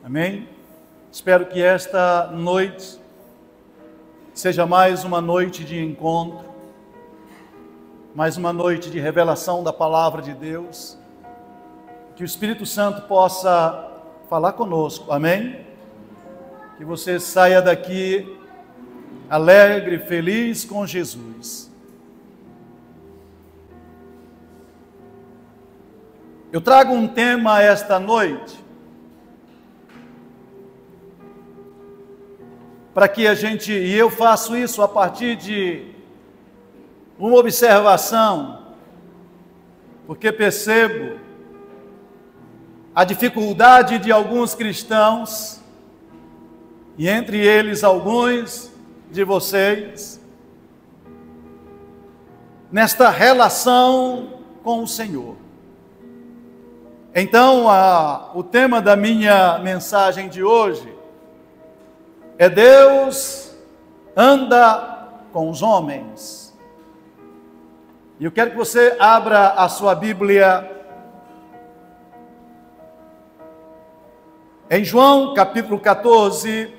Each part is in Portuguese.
Amém? Espero que esta noite seja mais uma noite de encontro, mais uma noite de revelação da palavra de Deus, que o Espírito Santo possa falar conosco, amém? Que você saia daqui alegre, feliz com Jesus. Eu trago um tema esta noite, para que e eu faço isso a partir de uma observação, porque percebo a dificuldade de alguns cristãos, e entre eles alguns de vocês, nesta relação com o Senhor. Então, o tema da minha mensagem de hoje é Deus anda com os homens. E eu quero que você abra a sua Bíblia em João capítulo 14.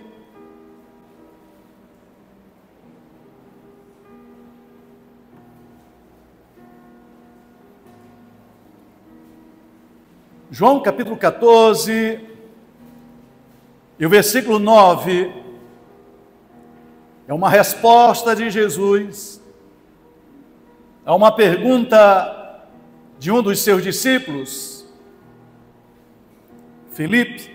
João capítulo 14, e o versículo 9, é uma resposta de Jesus a uma pergunta de um dos seus discípulos, Filipe.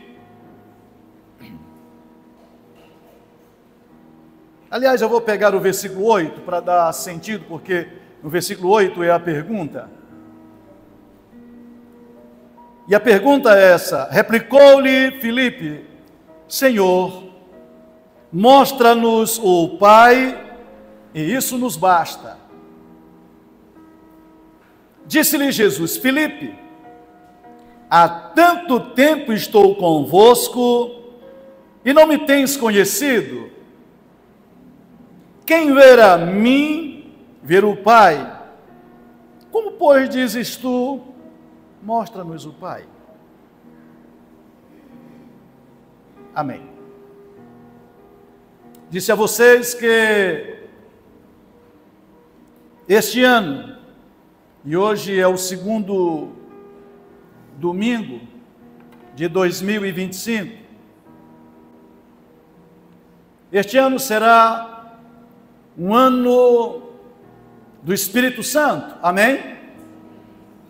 Aliás, eu vou pegar o versículo 8 para dar sentido, porque no versículo 8 é a pergunta. E a pergunta é essa: replicou-lhe Filipe: Senhor, mostra-nos o Pai, e isso nos basta. Disse-lhe Jesus: Filipe, há tanto tempo estou convosco, e não me tens conhecido? Quem ver a mim, ver o Pai. Como, pois, dizes tu, mostra-nos o Pai? Amém. Disse a vocês que este ano, e hoje é o segundo domingo de 2025, este ano será um ano do Espírito Santo, amém?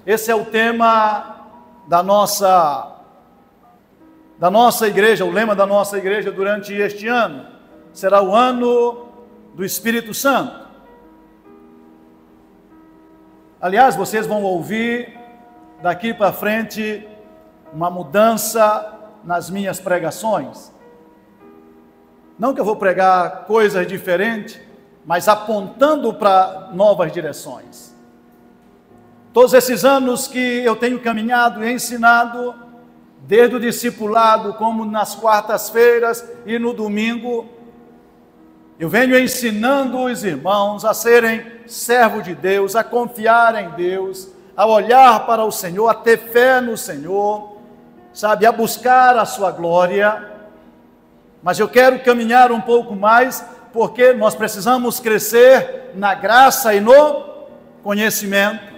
Esse é o tema da nossa igreja, o lema da nossa igreja durante este ano. Será o ano do Espírito Santo. Aliás, vocês vão ouvir daqui para frente uma mudança nas minhas pregações. Não que eu vou pregar coisas diferentes, mas apontando para novas direções. Todos esses anos que eu tenho caminhado e ensinado, desde o discipulado, como nas quartas-feiras e no domingo, eu venho ensinando os irmãos a serem servos de Deus, a confiar em Deus, a olhar para o Senhor, a ter fé no Senhor, sabe, a buscar a sua glória. Mas eu quero caminhar um pouco mais, porque nós precisamos crescer na graça e no conhecimento.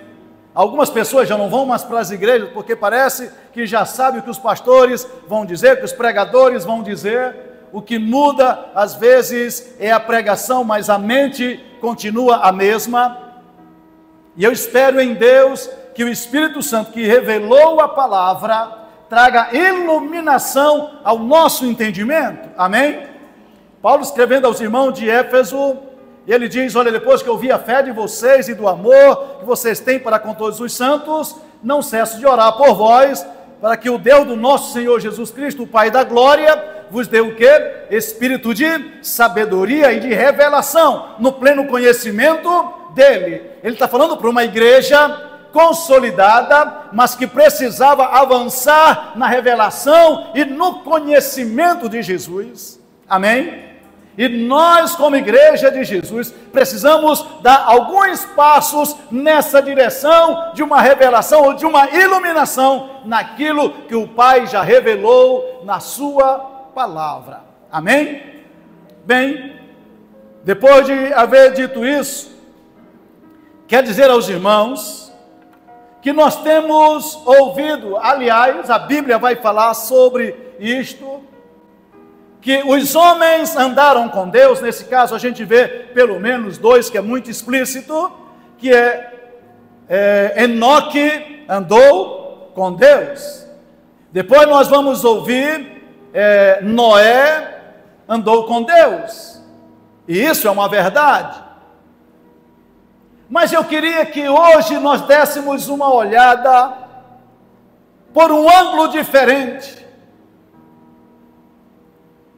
Algumas pessoas já não vão mais para as igrejas, porque parece que já sabem o que os pastores vão dizer, que os pregadores vão dizer. O que muda, às vezes, é a pregação, mas a mente continua a mesma. E eu espero em Deus que o Espírito Santo, que revelou a palavra, traga iluminação ao nosso entendimento. Amém? Paulo, escrevendo aos irmãos de Éfeso, ele diz: olha, depois que eu vi a fé de vocês e do amor que vocês têm para com todos os santos, não cesso de orar por vós, para que o Deus do nosso Senhor Jesus Cristo, o Pai da glória, vos dê o quê? Espírito de sabedoria e de revelação, no pleno conhecimento dele. Ele está falando para uma igreja consolidada, mas que precisava avançar na revelação e no conhecimento de Jesus. Amém? E nós, como igreja de Jesus, precisamos dar alguns passos nessa direção de uma revelação ou de uma iluminação naquilo que o Pai já revelou na sua palavra. Amém? Bem, depois de haver dito isso, quer dizer aos irmãos que nós temos ouvido, aliás, a Bíblia vai falar sobre isto, que os homens andaram com Deus. Nesse caso a gente vê pelo menos dois que é muito explícito, que Enoque andou com Deus. Depois nós vamos ouvir Noé andou com Deus, e isso é uma verdade. Mas eu queria que hoje nós dessemos uma olhada por um ângulo diferente,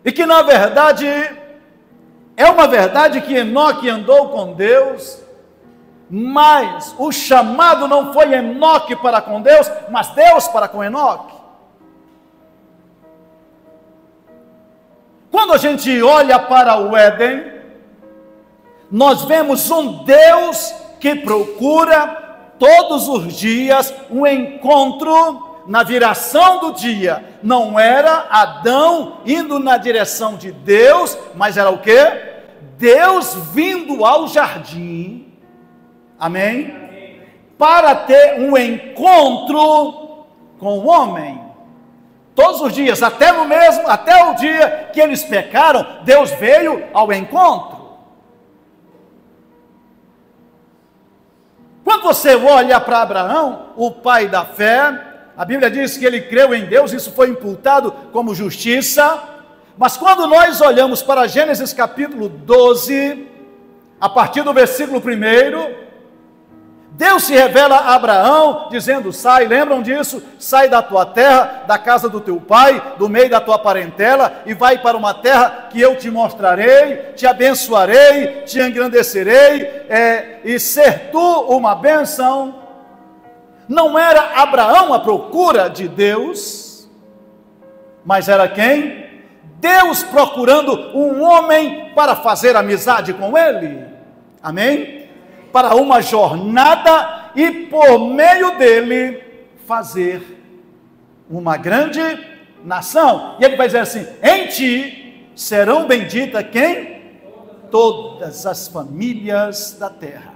e que na verdade é uma verdade que Enoque andou com Deus, mas o chamado não foi Enoque para com Deus, mas Deus para com Enoque. Quando a gente olha para o Éden, nós vemos um Deus que procura todos os dias um encontro na viração do dia. Não era Adão indo na direção de Deus, mas era o quê? Deus vindo ao jardim, amém? Para ter um encontro com o homem. Todos os dias, até o dia que eles pecaram, Deus veio ao encontro. Quando você olha para Abraão, o pai da fé, a Bíblia diz que ele creu em Deus, isso foi imputado como justiça. Mas quando nós olhamos para Gênesis capítulo 12, a partir do versículo 1, Deus se revela a Abraão, dizendo: sai, lembram disso? Sai da tua terra, da casa do teu pai, do meio da tua parentela, e vai para uma terra que eu te mostrarei, te abençoarei, te engrandecerei, e ser tu uma bênção. Não era Abraão à procura de Deus, mas era quem? Deus procurando um homem para fazer amizade com ele. Amém? Para uma jornada e por meio dele fazer uma grande nação. E ele vai dizer assim: em ti serão benditas quem? Todas as famílias da terra.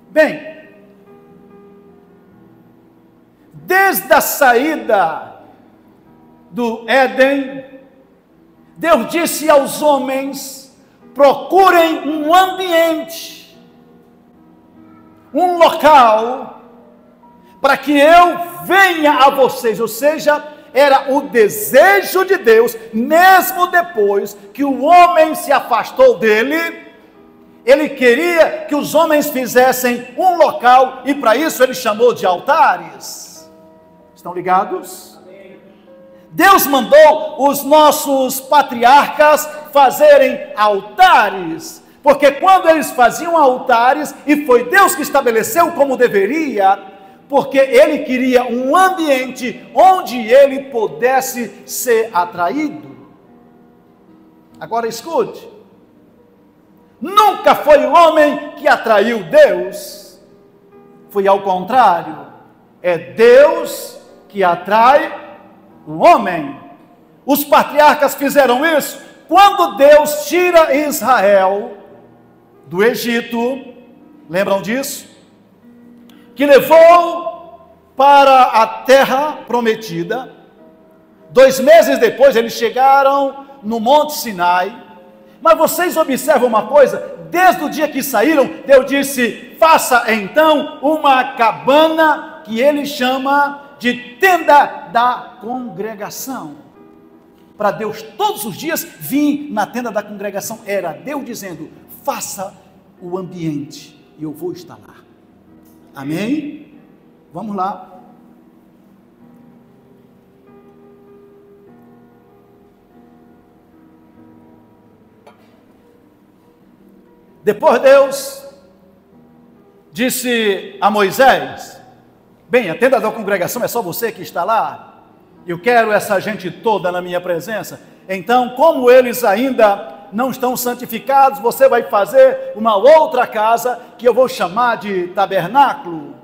Bem, desde a saída do Éden, Deus disse aos homens: procurem um ambiente, um local, para que eu venha a vocês. Ou seja, era o desejo de Deus, mesmo depois que o homem se afastou dele, ele queria que os homens fizessem um local, e para isso ele chamou de altares. Estão ligados? Deus mandou os nossos patriarcas fazerem altares, porque quando eles faziam altares, e foi Deus que estabeleceu como deveria, porque ele queria um ambiente onde ele pudesse ser atraído. Agora escute, nunca foi o homem que atraiu Deus, foi ao contrário, é Deus que atrai o homem. Os patriarcas fizeram isso quando Deus tira Israel do Egito, lembram disso? Que levou para a terra prometida. 2 meses depois eles chegaram no Monte Sinai. Mas vocês observam uma coisa: desde o dia que saíram, Deus disse: faça então uma cabana, que ele chama de tenda da congregação. Para Deus todos os dias vir na tenda da congregação. Era Deus dizendo: faça o ambiente e eu vou estar lá. Amém? Vamos lá. Depois Deus disse a Moisés: bem, a tenda da congregação é só você que está lá, eu quero essa gente toda na minha presença. Então, como eles ainda não estão santificados, você vai fazer uma outra casa, que eu vou chamar de tabernáculo.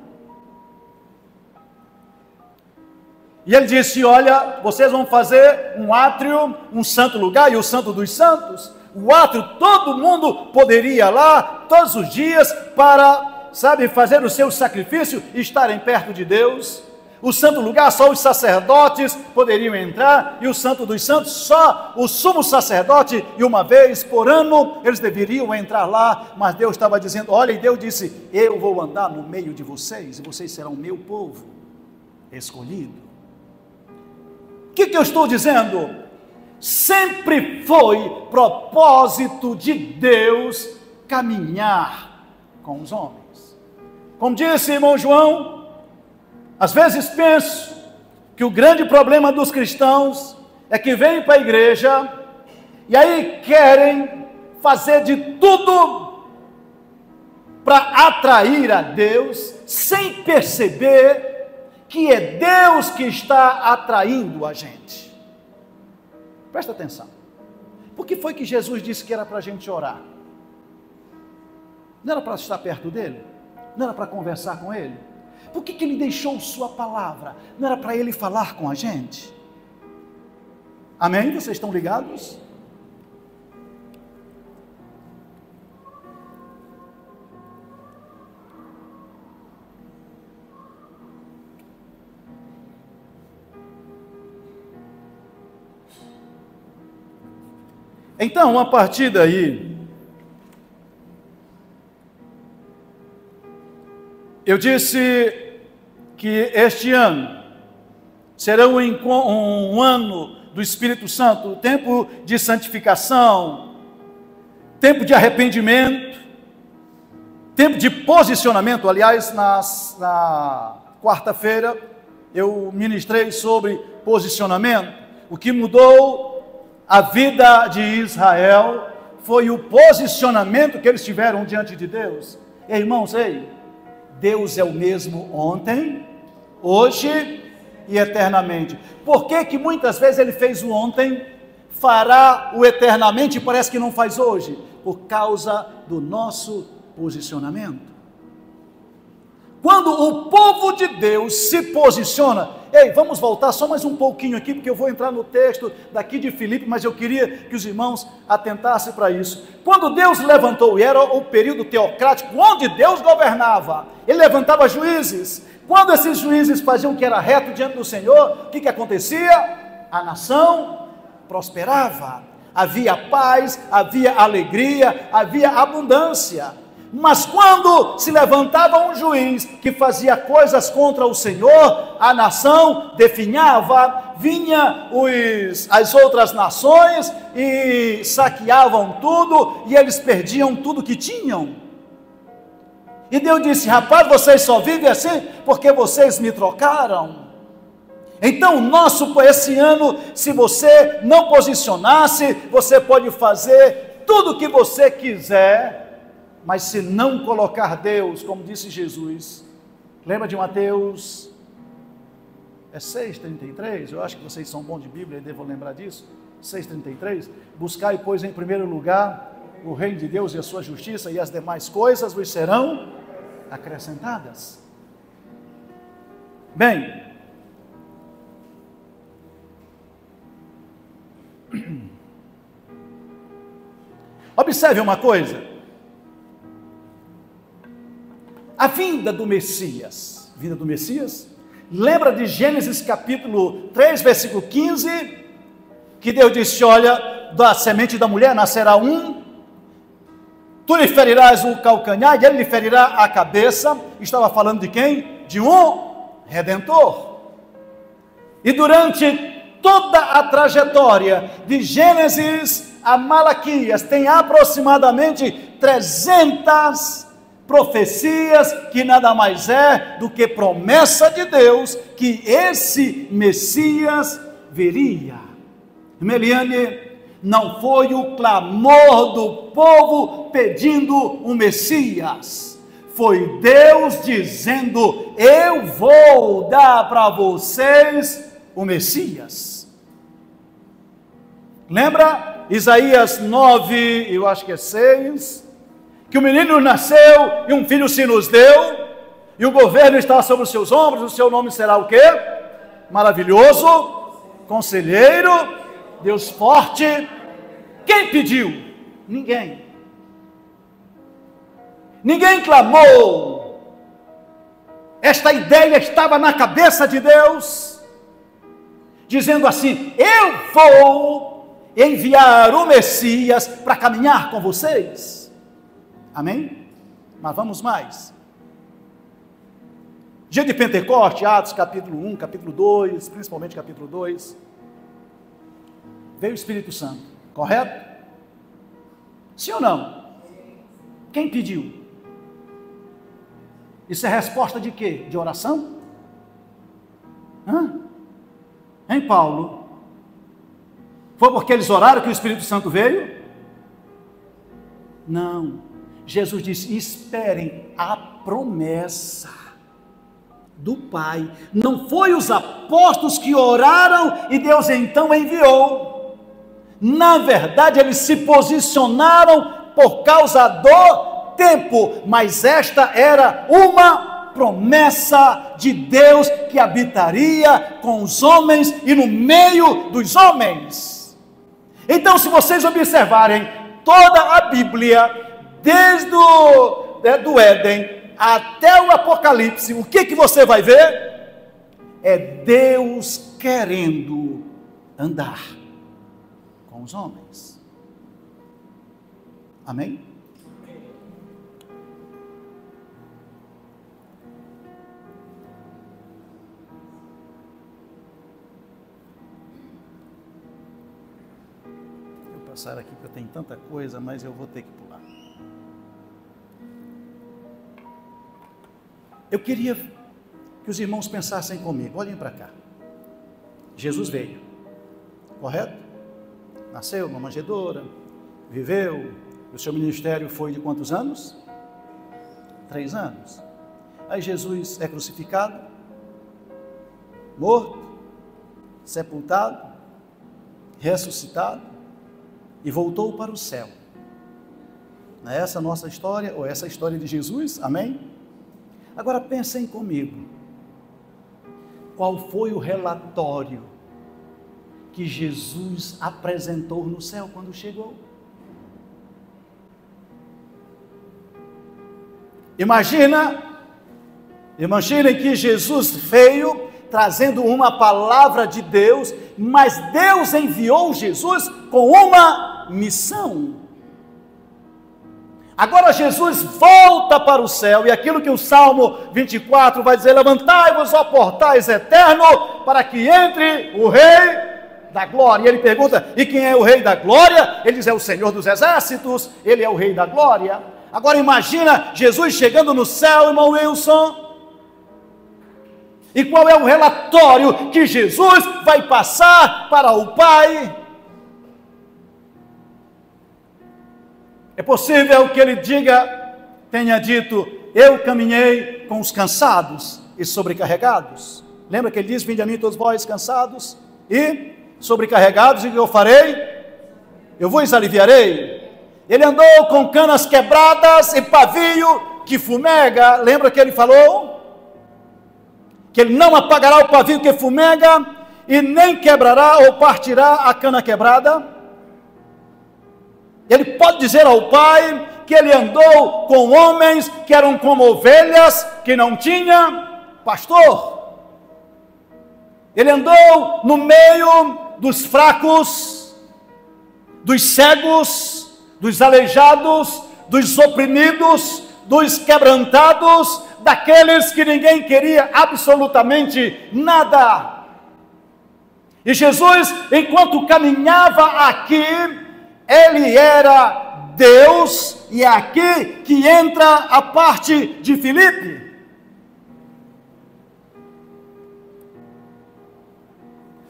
E ele disse, olha, vocês vão fazer um átrio, um santo lugar, e o santo dos santos. O átrio, todo mundo poderia ir lá, todos os dias, para, fazer o seu sacrifício e estarem perto de Deus. O santo lugar, só os sacerdotes poderiam entrar, e o santo dos santos, só o sumo sacerdote, e uma vez por ano, eles deveriam entrar lá, mas Deus estava dizendo, olha, e Deus disse, eu vou andar no meio de vocês, e vocês serão meu povo escolhido. O que eu estou dizendo? Sempre foi propósito de Deus caminhar com os homens. Como disse irmão João, às vezes penso que o grande problema dos cristãos é que vêm para a igreja e aí querem fazer de tudo para atrair a Deus, sem perceber que é Deus que está atraindo a gente. Presta atenção. Por que foi que Jesus disse que era para a gente orar? Não era para estar perto dele? Não era para conversar com ele? Por que ele deixou sua palavra? Não era para ele falar com a gente? Amém? Vocês estão ligados? Então, a partir daí, eu disse que este ano será um ano do Espírito Santo, tempo de santificação, tempo de arrependimento, tempo de posicionamento. Aliás, na quarta-feira eu ministrei sobre posicionamento. O que mudou a vida de Israel foi o posicionamento que eles tiveram diante de Deus. Irmãos, Deus é o mesmo ontem, hoje e eternamente. Por que muitas vezes ele fez o ontem, fará o eternamente e parece que não faz hoje? Por causa do nosso posicionamento. Quando o povo de Deus se posiciona, vamos voltar só mais um pouquinho aqui, porque eu vou entrar no texto daqui de Filipe, mas eu queria que os irmãos atentassem para isso. Quando Deus levantou, e era o período teocrático, onde Deus governava, ele levantava juízes. Quando esses juízes faziam o que era reto diante do Senhor, o que acontecia? A nação prosperava, havia paz, havia alegria, havia abundância. Mas quando se levantava um juiz que fazia coisas contra o Senhor, a nação definhava, vinha as outras nações e saqueavam tudo, e eles perdiam tudo que tinham. E Deus disse, rapaz, vocês só vivem assim porque vocês me trocaram. Então, esse ano, se você não posicionar-se, você pode fazer tudo o que você quiser, mas se não colocar Deus, como disse Jesus, lembra de Mateus 6,33? Eu acho que vocês são bons de Bíblia e devo lembrar disso. 6,33: buscai, pois, em primeiro lugar o reino de Deus e a sua justiça, e as demais coisas vos serão acrescentadas. Bem, observe uma coisa. A vinda do Messias, lembra de Gênesis capítulo 3, versículo 15, que Deus disse, olha, da semente da mulher nascerá um, tu lhe ferirás o calcanhar, e ele lhe ferirá a cabeça. Estava falando de quem? De um Redentor. E durante toda a trajetória de Gênesis a Malaquias, tem aproximadamente 300 profecias, que nada mais é do que promessa de Deus, que esse Messias viria. Meliane, não foi o clamor do povo pedindo um Messias, foi Deus dizendo, eu vou dar para vocês o Messias. Lembra Isaías 9, eu acho que é 6, que o menino nasceu e um filho se nos deu, e o governo está sobre os seus ombros, o seu nome será o quê? Maravilhoso, Conselheiro, Deus forte. Quem pediu? Ninguém. Ninguém clamou. Esta ideia estava na cabeça de Deus, dizendo assim: eu vou enviar o Messias para caminhar com vocês. Amém? Mas vamos mais. Dia de Pentecoste, Atos capítulo 1, capítulo 2, principalmente capítulo 2, veio o Espírito Santo, correto? Sim ou não? Quem pediu? Isso é resposta de quê? De oração? Hein, Paulo? Foi porque eles oraram que o Espírito Santo veio? Não. Jesus disse: esperem a promessa do Pai. Não foi os apóstolos que oraram e Deus então enviou. Na verdade, eles se posicionaram por causa do tempo, mas esta era uma promessa de Deus que habitaria com os homens e no meio dos homens. Então, se vocês observarem toda a Bíblia, desde do Éden até o Apocalipse, o que você vai ver? É Deus querendo andar com os homens. Amém? Vou passar aqui porque eu tenho tanta coisa, mas eu vou ter que pular. Eu queria que os irmãos pensassem comigo. Olhem para cá. Jesus veio, correto? Nasceu numa manjedoura, viveu. O seu ministério foi de quantos anos? 3 anos. Aí Jesus é crucificado, morto, sepultado, ressuscitado e voltou para o céu. Não é essa a nossa história, ou essa a história de Jesus? Amém? Agora pensem comigo, qual foi o relatório que Jesus apresentou no céu quando chegou? Imaginem que Jesus veio trazendo uma palavra de Deus, mas Deus enviou Jesus com uma missão. Agora Jesus volta para o céu, e aquilo que o Salmo 24 vai dizer: levantai-vos, ó portais eterno, para que entre o Rei da Glória. E ele pergunta: e quem é o Rei da Glória? Ele diz: é o Senhor dos Exércitos, ele é o Rei da Glória. Agora imagina Jesus chegando no céu, irmão Wilson. E qual é o relatório que Jesus vai passar para o Pai? É possível que ele tenha dito: eu caminhei com os cansados e sobrecarregados. Lembra que ele diz: vinde a mim todos vós cansados e sobrecarregados, e o que eu farei? Eu vos aliviarei. Ele andou com canas quebradas e pavio que fumega. Lembra que ele falou? Que ele não apagará o pavio que fumega e nem quebrará ou partirá a cana quebrada. Ele pode dizer ao Pai que ele andou com homens que eram como ovelhas, que não tinham pastor. Ele andou no meio dos fracos, dos cegos, dos aleijados, dos oprimidos, dos quebrantados, daqueles que ninguém queria absolutamente nada. E Jesus, enquanto caminhava aqui, ele era Deus, e é aqui que entra a parte de Filipe.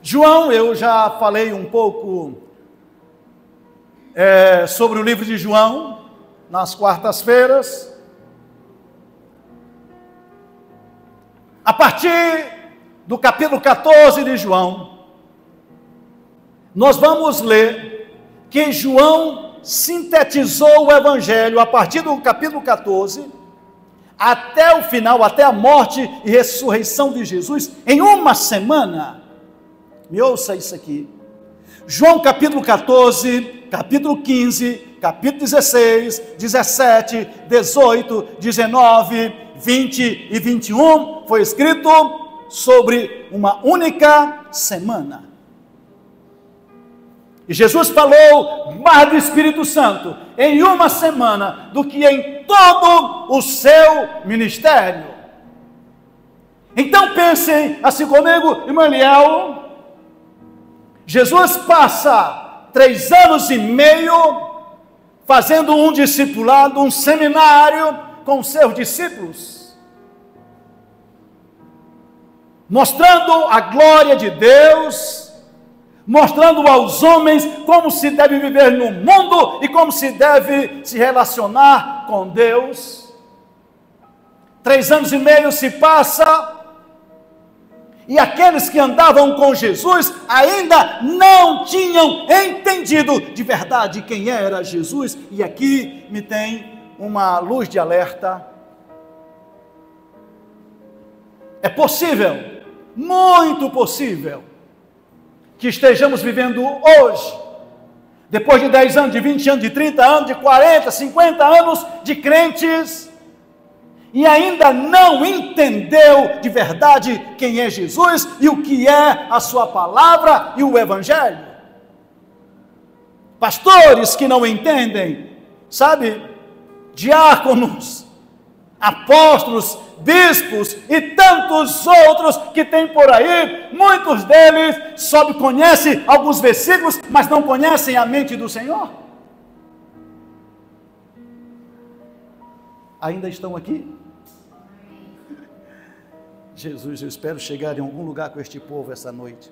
João, eu já falei um pouco sobre o livro de João, nas quartas-feiras. A partir do capítulo 14 de João, nós vamos ler que João sintetizou o Evangelho a partir do capítulo 14, até o final, até a morte e ressurreição de Jesus, em uma semana. Me ouça isso aqui. João capítulo 14, capítulo 15, capítulo 16, 17, 18, 19, 20 e 21, foi escrito sobre uma única semana. E Jesus falou mais do Espírito Santo em uma semana do que em todo o seu ministério. Então pensem assim comigo, irmão Eliel. Jesus passa 3 anos e meio fazendo um discipulado, um seminário com seus discípulos, mostrando a glória de Deus, mostrando aos homens como se deve viver no mundo e como se deve se relacionar com Deus. 3 anos e meio se passa, e aqueles que andavam com Jesus ainda não tinham entendido de verdade quem era Jesus. E aqui me tem uma luz de alerta. É possível, muito possível, que estejamos vivendo hoje, depois de 10 anos, de 20 anos, de 30 anos, de 40, 50 anos de crentes, e ainda não entendeu de verdade quem é Jesus e o que é a sua palavra e o Evangelho. Pastores que não entendem, sabe, diáconos, apóstolos, bispos e tantos outros que tem por aí, muitos deles só conhecem alguns versículos, mas não conhecem a mente do Senhor. Ainda estão aqui? Jesus, eu espero chegar em algum lugar com este povo essa noite.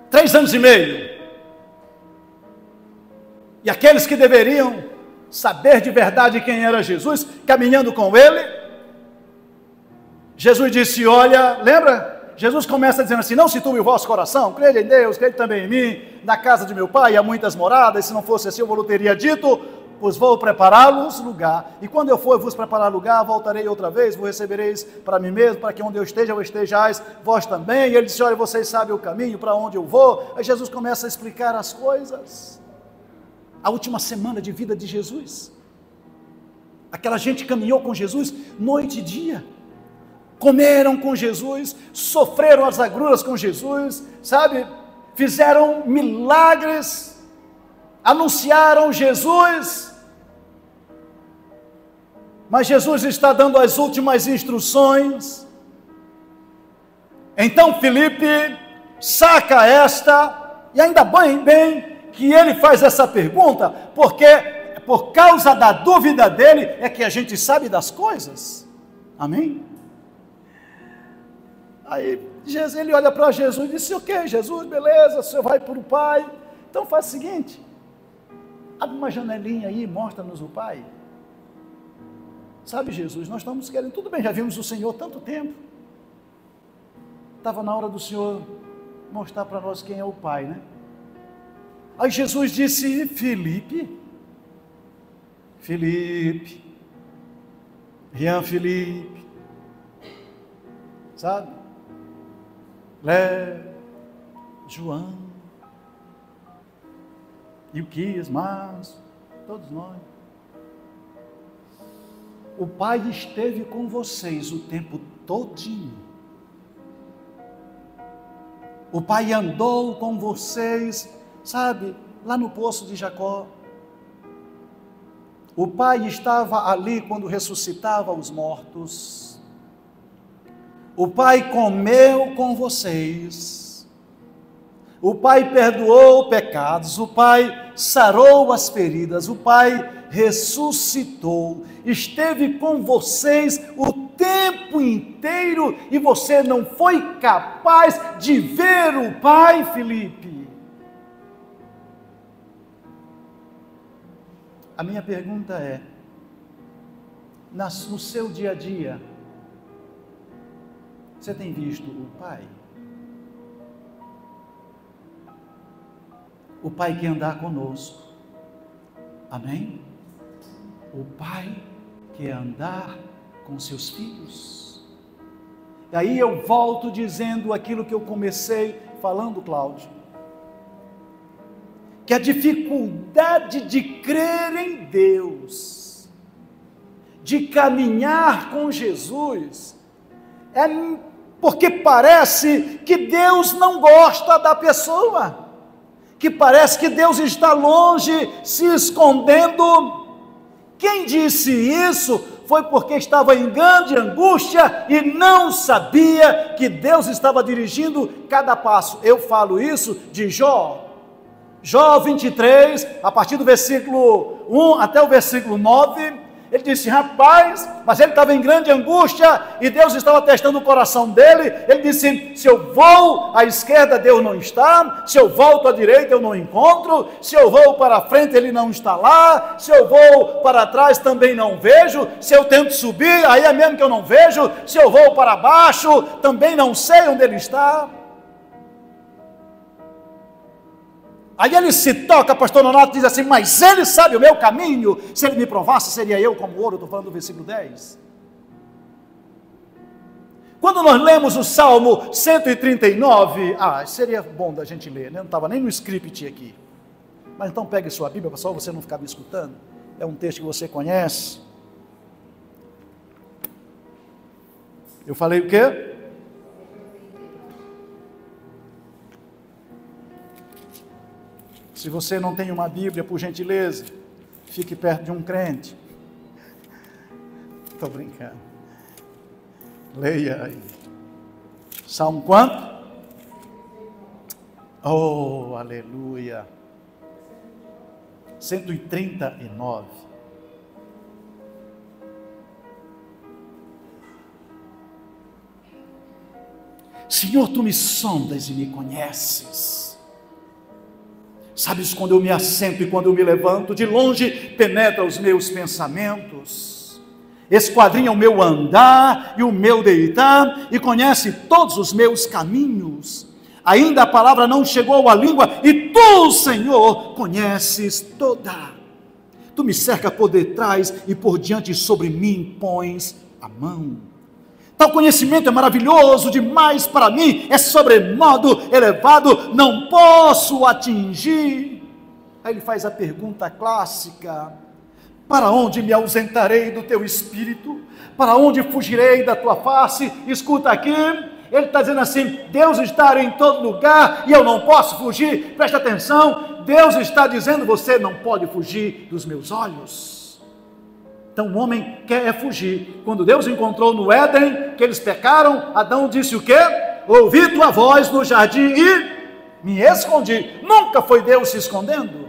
Três anos e meio. E aqueles que deveriam saber de verdade quem era Jesus, caminhando com ele, Jesus disse, olha, lembra? Jesus começa dizendo assim, não se turbe o vosso coração, crede em Deus, crede também em mim, na casa de meu pai há muitas moradas, se não fosse assim eu vos teria dito, pois vou preparar-vos lugar, e quando eu for vos preparar lugar, voltarei outra vez, vos recebereis para mim mesmo, para que onde eu estejais, vós também. E ele disse, olha, vocês sabem o caminho, para onde eu vou. Aí Jesus começa a explicar as coisas, a última semana de vida de Jesus, aquela gente caminhou com Jesus noite e dia, comeram com Jesus, sofreram as agruras com Jesus, sabe, fizeram milagres, anunciaram Jesus, mas Jesus está dando as últimas instruções. Então Filipe saca esta, e ainda bem que ele faz essa pergunta, porque por causa da dúvida dele é que a gente sabe das coisas, amém? Aí ele olha para Jesus e disse, ok, Jesus, beleza, o senhor vai para o Pai, então faz o seguinte, abre uma janelinha aí e mostra-nos o Pai. Sabe, Jesus, nós estamos querendo, tudo bem, já vimos o Senhor há tanto tempo, estava na hora do Senhor mostrar para nós quem é o Pai, né? Aí Jesus disse, Filipe, Rian Filipe, sabe? Léo, João, Ilquias, Márcio, todos nós. O Pai esteve com vocês o tempo todinho. O Pai andou com vocês, sabe, lá no poço de Jacó. O Pai estava ali quando ressuscitava os mortos. O Pai comeu com vocês. O Pai perdoou pecados. O Pai sarou as feridas. O Pai ressuscitou. Esteve com vocês o tempo inteiro e você não foi capaz de ver o Pai, Filipe. A minha pergunta é, no seu dia a dia, Você tem visto o Pai? O Pai quer andar conosco. Amém? O Pai quer andar com seus filhos. E aí eu volto dizendo aquilo que eu comecei falando, Cláudio. Que a dificuldade de crer em Deus, de caminhar com Jesus, é porque parece que Deus não gosta da pessoa, que parece que Deus está longe, se escondendo. Quem disse isso foi porque estava em grande angústia e não sabia que Deus estava dirigindo cada passo. Eu falo isso de Jó. Jó 23, a partir do versículo 1 até o versículo 9, ele disse: rapaz, mas ele estava em grande angústia e Deus estava testando o coração dele. Ele disse: se eu vou à esquerda, Deus não está; se eu volto à direita, eu não encontro; se eu vou para a frente, ele não está lá; se eu vou para trás, também não vejo; se eu tento subir, aí é mesmo que eu não vejo; se eu vou para baixo, também não sei onde ele está. Aí ele se toca, pastor Nonato diz assim: mas ele sabe o meu caminho; se ele me provasse, seria eu como ouro. Estou falando do versículo 10. Quando nós lemos o Salmo 139, seria bom da gente ler, né? Não estava nem no script aqui. Mas então pegue sua Bíblia, para só você não ficar me escutando. É um texto que você conhece. Eu falei o quê? Se você não tem uma Bíblia, por gentileza, fique perto de um crente. Estou brincando. Leia aí. Salmo quanto? Oh, aleluia. 139. Senhor, tu me sondas e me conheces. Sabes quando eu me assento e quando eu me levanto; de longe penetra os meus pensamentos, esquadrinha o meu andar e o meu deitar, e conhece todos os meus caminhos. Ainda a palavra não chegou à língua, e tu, Senhor, conheces toda. Tu me cercas por detrás e por diante, sobre mim pões a mão. Tal conhecimento é maravilhoso demais para mim, é sobremodo elevado, não posso atingir. Aí ele faz a pergunta clássica: para onde me ausentarei do teu espírito? Para onde fugirei da tua face? Escuta aqui, ele está dizendo assim: Deus está em todo lugar e eu não posso fugir. Presta atenção, Deus está dizendo: você não pode fugir dos meus olhos. Então o homem quer fugir. Quando Deus encontrou no Éden, que eles pecaram, Adão disse o quê? Ouvi tua voz no jardim e me escondi. Nunca foi Deus se escondendo.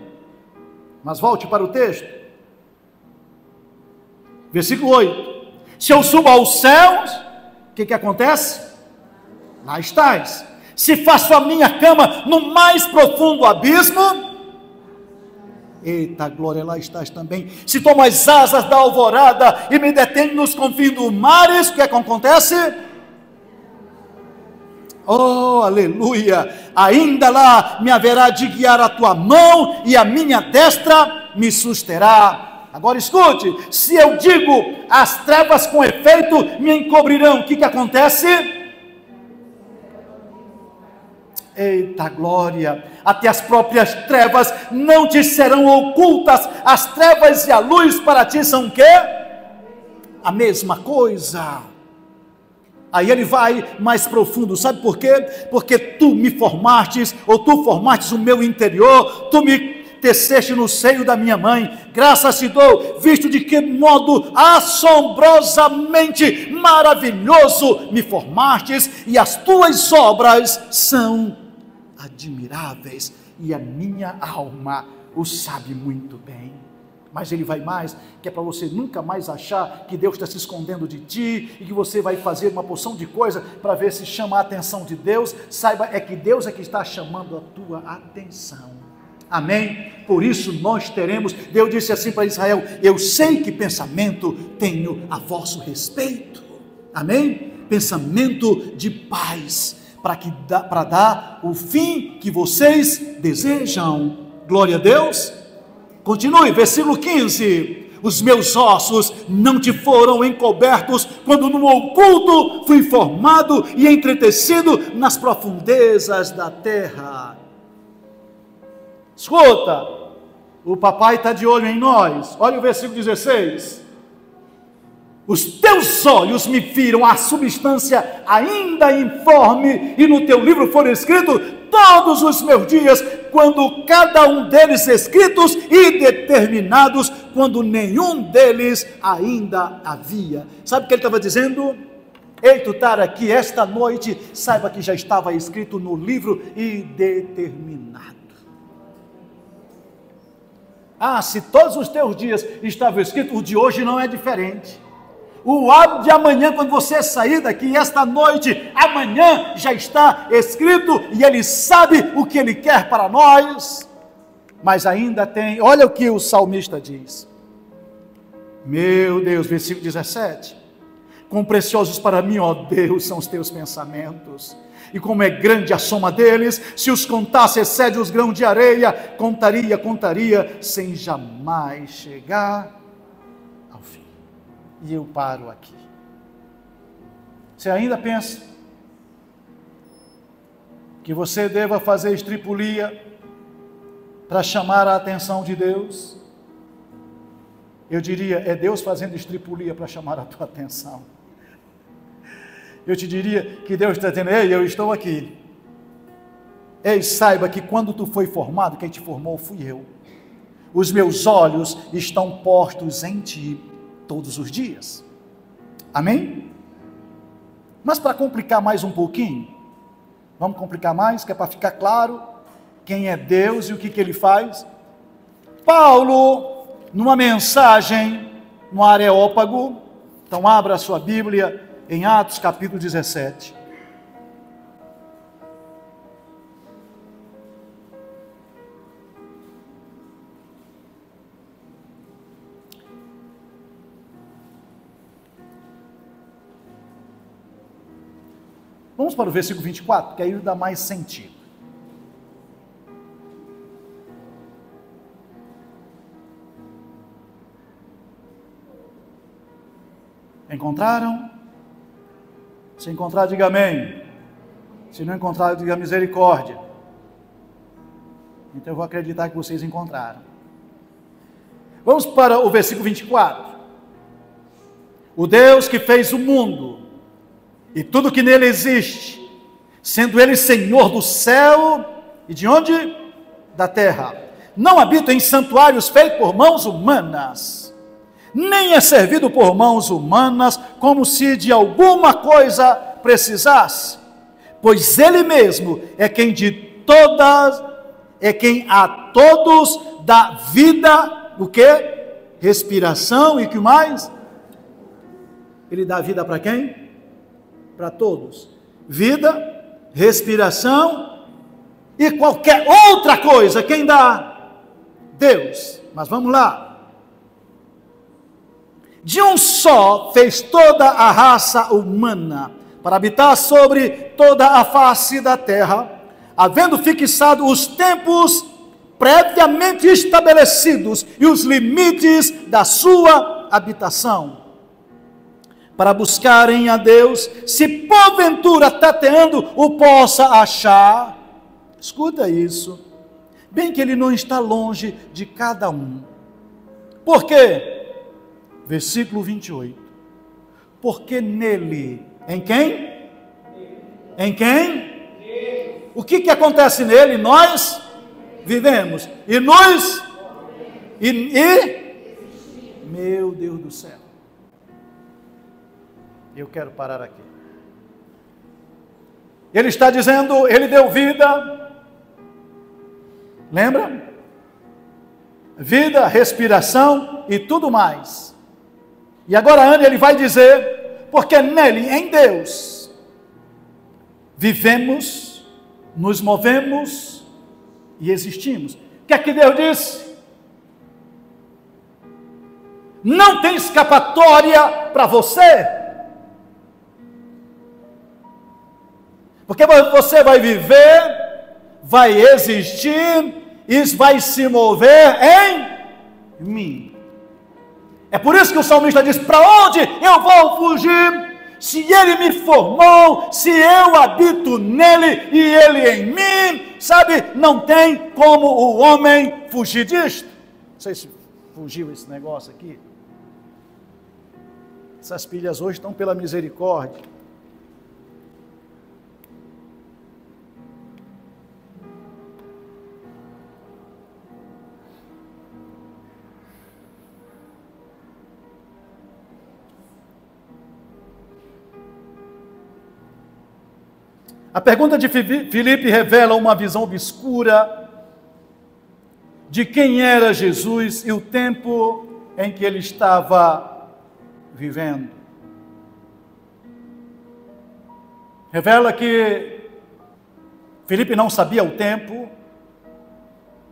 Mas volte para o texto. Versículo 8. Se eu subo aos céus, o que acontece? Lá estás. Se faço a minha cama no mais profundo abismo, eita glória, lá estás também. Se tomo as asas da alvorada e me detenho nos confins dos mares, o que acontece? Oh, aleluia! Ainda lá me haverá de guiar a tua mão e a minha destra me susterá. Agora escute: se eu digo as trevas com efeito me encobrirão, o que acontece? Eita glória, até as próprias trevas não te serão ocultas. As trevas e a luz para ti são o quê? A mesma coisa. Aí ele vai mais profundo, sabe por quê? Porque tu me formastes, ou tu formastes o meu interior, tu me teceste no seio da minha mãe. Graças te dou, visto de que modo assombrosamente maravilhoso me formastes, e as tuas obras são admiráveis, e a minha alma o sabe muito bem. Mas ele vai mais, que é para você nunca mais achar que Deus está se escondendo de ti, e que você vai fazer uma porção de coisa para ver se chama a atenção de Deus. Saiba, é que Deus é que está chamando a tua atenção. Amém? Por isso nós teremos, Deus disse assim para Israel: eu sei que pensamento tenho a vosso respeito. Amém? pensamento de paz, para dar o fim que vocês desejam. Glória a Deus. Continue, versículo 15. Os meus ossos não te foram encobertos, quando no oculto fui formado e entretecido nas profundezas da terra. Escuta, o papai está de olho em nós. Olha o versículo 16. Os teus olhos me viram a substância ainda informe, e no teu livro foram escritos todos os meus dias, quando cada um deles escritos e determinados, quando nenhum deles ainda havia. Sabe o que ele estava dizendo? Ei, tu estar aqui esta noite, saiba que já estava escrito no livro e determinado. Ah, se todos os teus dias estavam escritos, o de hoje não é diferente. O hábito de amanhã, quando você sair daqui, esta noite, amanhã já está escrito, e Ele sabe o que Ele quer para nós, mas ainda tem, olha o que o salmista diz, meu Deus, versículo 17, quão preciosos para mim, ó Deus, são os teus pensamentos, e como é grande a soma deles, se os contasse excede os grãos de areia, contaria, sem jamais chegar ao fim. E eu paro aqui. Você ainda pensa que você deva fazer estripulia para chamar a atenção de Deus? Eu diria, é Deus fazendo estripulia para chamar a tua atenção. Eu te diria que Deus está dizendo, ei, eu estou aqui. Ei, saiba que quando tu foi formado, quem te formou fui eu. Os meus olhos estão postos em ti todos os dias. Amém? Mas para complicar mais um pouquinho, vamos complicar mais, que é para ficar claro quem é Deus e o que Ele faz. Paulo, numa mensagem no Areópago, então abra a sua Bíblia em Atos capítulo 17. Vamos para o versículo 24, que aí dá mais sentido. Encontraram? Se encontrar, diga amém. Se não encontrar, diga misericórdia. Então eu vou acreditar que vocês encontraram. Vamos para o versículo 24. O Deus que fez o mundo e tudo que nele existe, sendo Ele Senhor do céu e de onde? Da terra. Não habita em santuários feitos por mãos humanas, nem é servido por mãos humanas, como se de alguma coisa precisasse, pois Ele mesmo é quem a todos dá vida, o que? Respiração e que mais? Ele dá vida para quem? Para todos. Vida, respiração e qualquer outra coisa, quem dá? Deus. Mas vamos lá. De um só fez toda a raça humana, para habitar sobre toda a face da terra, havendo fixado os tempos previamente estabelecidos e os limites da sua habitação, para buscarem a Deus, se porventura tateando o possa achar. Escuta isso, bem que Ele não está longe de cada um. Por quê? Versículo 28. Porque nele, em quem? Em quem? O que acontece nele? Nós vivemos e nos meu Deus do céu. Eu quero parar aqui. Ele está dizendo, Ele deu vida. Lembra? Vida, respiração e tudo mais. E agora Ele vai dizer, porque nele, em Deus, vivemos, nos movemos e existimos. O que é que Deus disse? Não tem escapatória para você. Porque você vai viver, vai existir e vai se mover em mim. É por isso que o salmista diz: para onde eu vou fugir? Se ele me formou, se eu habito nele e ele em mim, sabe, não tem como o homem fugir disto. Não sei se fugiu esse negócio aqui. Essas pilhas hoje estão pela misericórdia. A pergunta de Filipe revela uma visão obscura de quem era Jesus e o tempo em que ele estava vivendo. Revela que Filipe não sabia o tempo,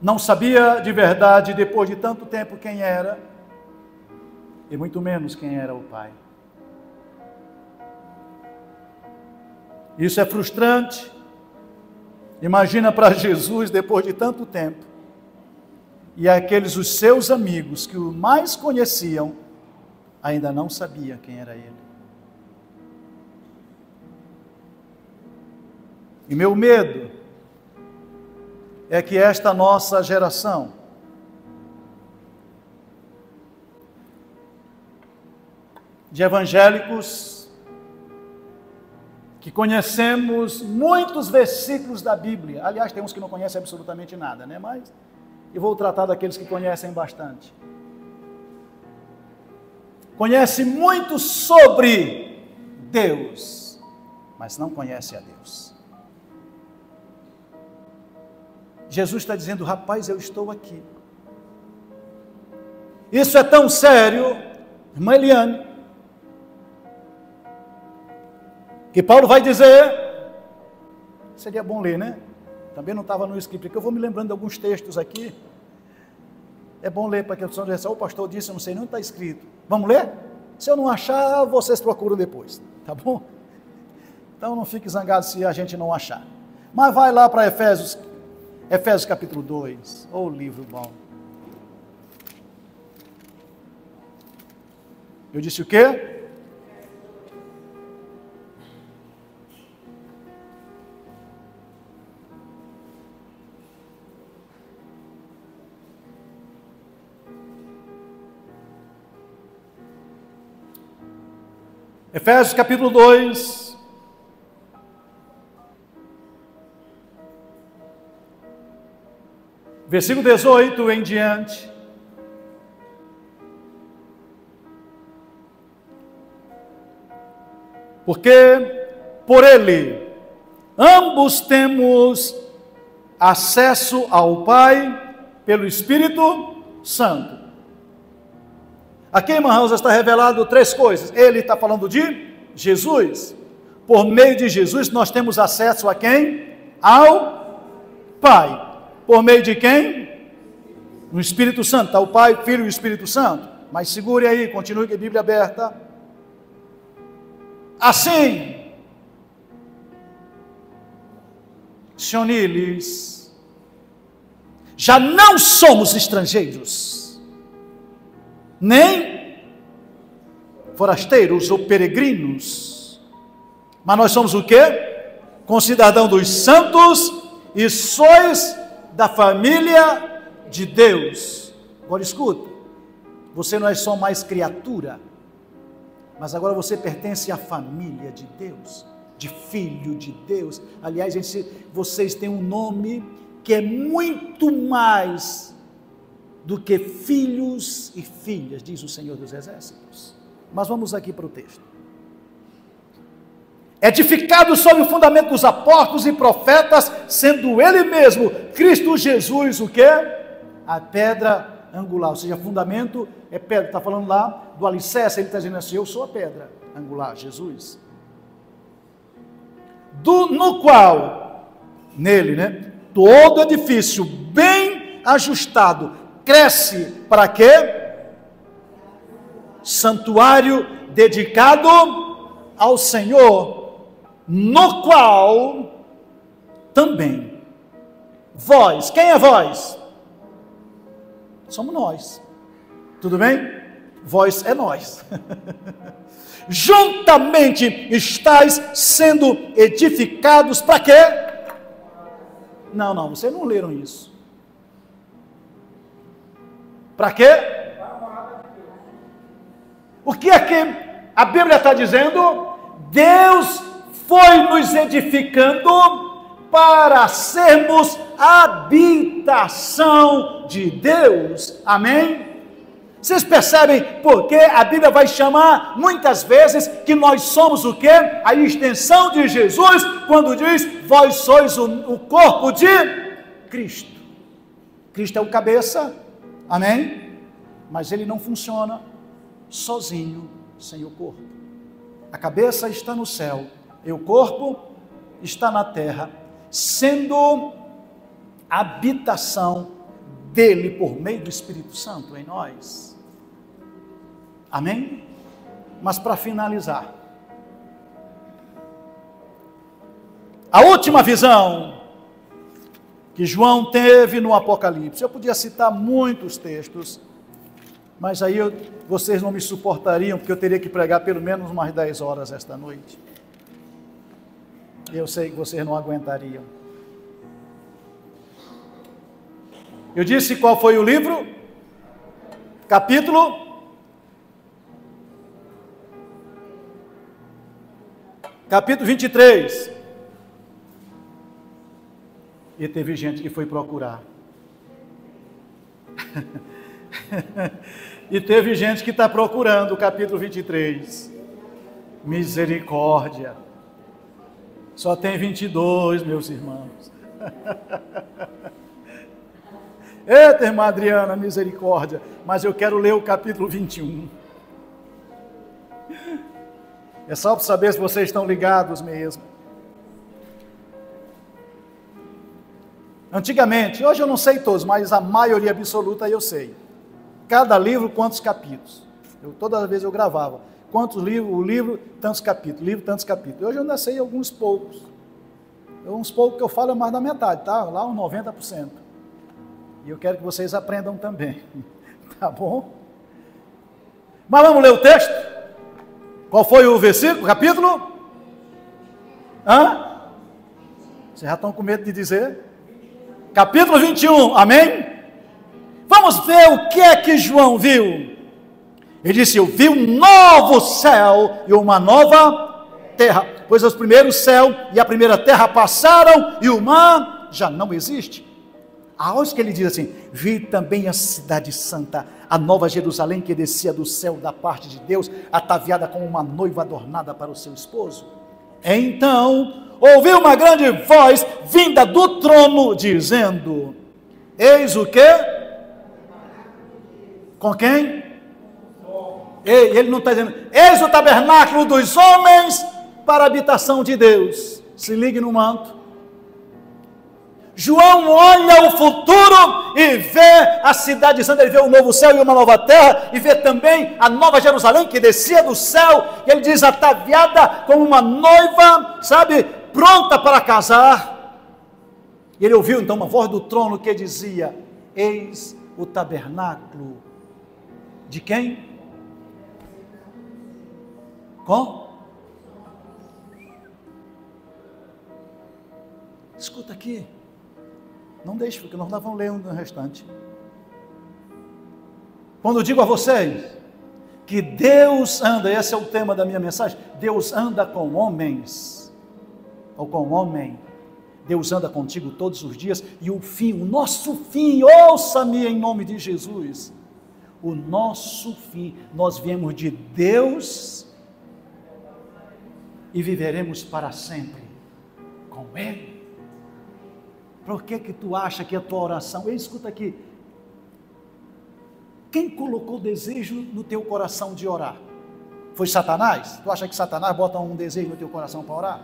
não sabia de verdade, depois de tanto tempo, quem era, e muito menos quem era o Pai. Isso é frustrante. Imagina para Jesus, depois de tanto tempo, e aqueles os seus amigos que o mais conheciam, ainda não sabiam quem era ele. E meu medo é que esta nossa geração de evangélicos que conhecemos muitos versículos da Bíblia, aliás, tem uns que não conhecem absolutamente nada, né? Mas eu vou tratar daqueles que conhecem bastante. Conhece muito sobre Deus, mas não conhece a Deus. Jesus está dizendo: rapaz, eu estou aqui. Isso é tão sério, irmã Eliane, que Paulo vai dizer, seria bom ler, né? Também não estava no script, porque eu vou me lembrando de alguns textos aqui. É bom ler para que o pastor disse, eu não sei, não está escrito. Vamos ler? Se eu não achar, vocês procuram depois, tá bom? Então não fique zangado se a gente não achar. Mas vai lá para Efésios capítulo 2, ô livro bom. Eu disse o quê? Efésios capítulo 2, versículo 18 em diante. Porque por ele ambos temos acesso ao Pai pelo Espírito Santo. Aqui, irmãos, está revelado três coisas. Ele está falando de Jesus. Por meio de Jesus nós temos acesso a quem? Ao Pai. Por meio de quem? No Espírito Santo. Está o Pai, Filho e o Espírito Santo. Mas segure aí, continue com a Bíblia aberta. Assim, Sionilis, já não somos estrangeiros, nem forasteiros ou peregrinos, mas nós somos o quê? Concidadão dos santos e sois da família de Deus. Agora escuta, você não é só mais criatura, mas agora você pertence à família de Deus, de filho de Deus. Aliás, vocês têm um nome que é muito mais do que filhos e filhas, diz o Senhor dos Exércitos. Mas vamos aqui para o texto. Edificado sobre o fundamento dos apóstolos e profetas, sendo ele mesmo, Cristo Jesus, o quê? A pedra angular, ou seja, fundamento é pedra, está falando lá do alicerce, ele está dizendo assim, eu sou a pedra angular, Jesus. No qual, nele, né, todo edifício bem ajustado, cresce para quê? Santuário dedicado ao Senhor. no qual também vós, quem é vós? Somos nós, tudo bem? Vós é nós. Juntamente estáis sendo edificados para quê? Não, vocês não leram isso. Para quê? O que é que a Bíblia está dizendo? Deus foi nos edificando para sermos habitação de Deus. Amém? Vocês percebem porque a Bíblia vai chamar muitas vezes que nós somos o quê? A extensão de Jesus, quando diz, vós sois o corpo de Cristo. Cristo é o cabeça, amém? Mas ele não funciona sozinho, sem o corpo. A cabeça está no céu e o corpo está na terra, sendo habitação dele por meio do Espírito Santo em nós. Amém? Mas para finalizar, a última visão que João teve no Apocalipse, eu podia citar muitos textos, mas aí vocês não me suportariam, porque eu teria que pregar pelo menos umas 10 horas esta noite. Eu sei que vocês não aguentariam. Eu disse qual foi o livro? Capítulo 23. E teve gente que foi procurar. E teve gente que está procurando o capítulo 23. Misericórdia. Só tem 22, meus irmãos. Eita, irmã Adriana, misericórdia. Mas eu quero ler o capítulo 21. É só para saber se vocês estão ligados mesmo. Antigamente, hoje eu não sei todos, mas a maioria absoluta eu sei. Cada livro, quantos capítulos? Toda vez eu gravava. Quantos livros? O livro, tantos capítulos. Livro, tantos capítulos. Hoje eu ainda sei alguns poucos. Uns poucos que eu falo é mais da metade, tá? Lá uns 90%. E eu quero que vocês aprendam também. Tá bom? Mas vamos ler o texto? Qual foi o versículo, capítulo? Vocês já estão com medo de dizer? Capítulo 21, amém? Vamos ver o que é que João viu. Ele disse, eu vi um novo céu e uma nova terra, pois os primeiros céu e a primeira terra passaram e o mar já não existe. Aonde que ele diz assim, vi também a cidade santa, a nova Jerusalém que descia do céu da parte de Deus, ataviada como uma noiva adornada para o seu esposo. Então, ouvi uma grande voz vinda do trono, dizendo, eis o quê? Com quem? Ele não está dizendo, eis o tabernáculo dos homens para a habitação de Deus. Se ligue no manto. João olha o futuro e vê a cidade santa, ele vê um novo céu e uma nova terra, e vê também a nova Jerusalém que descia do céu, e ele diz, ataviada como uma noiva, sabe, pronta para casar. E ele ouviu então uma voz do trono que dizia, eis o tabernáculo de quem? Escuta aqui. Não deixe, porque nós vamos ler no restante. Quando eu digo a vocês que Deus anda, esse é o tema da minha mensagem, Deus anda com homens, ou com homem, Deus anda contigo todos os dias, e o fim, o nosso fim, ouça-me em nome de Jesus, o nosso fim, nós viemos de Deus e viveremos para sempre com Ele. Por que tu acha que a tua oração... Escuta aqui. Quem colocou desejo no teu coração de orar? Foi Satanás? Tu acha que Satanás bota um desejo no teu coração para orar?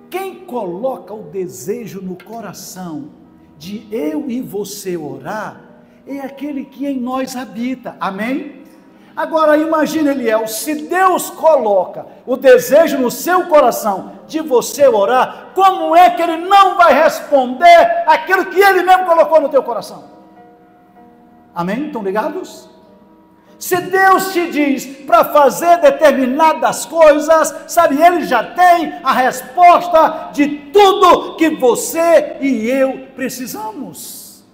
Quem coloca o desejo no coração de eu e você orar, é aquele que em nós habita. Amém? Agora imagine, Eliel, se Deus coloca o desejo no seu coração de você orar, como é que Ele não vai responder aquilo que Ele mesmo colocou no teu coração? Amém? Estão ligados? Se Deus te diz para fazer determinadas coisas, sabe, Ele já tem a resposta de tudo que você e eu precisamos.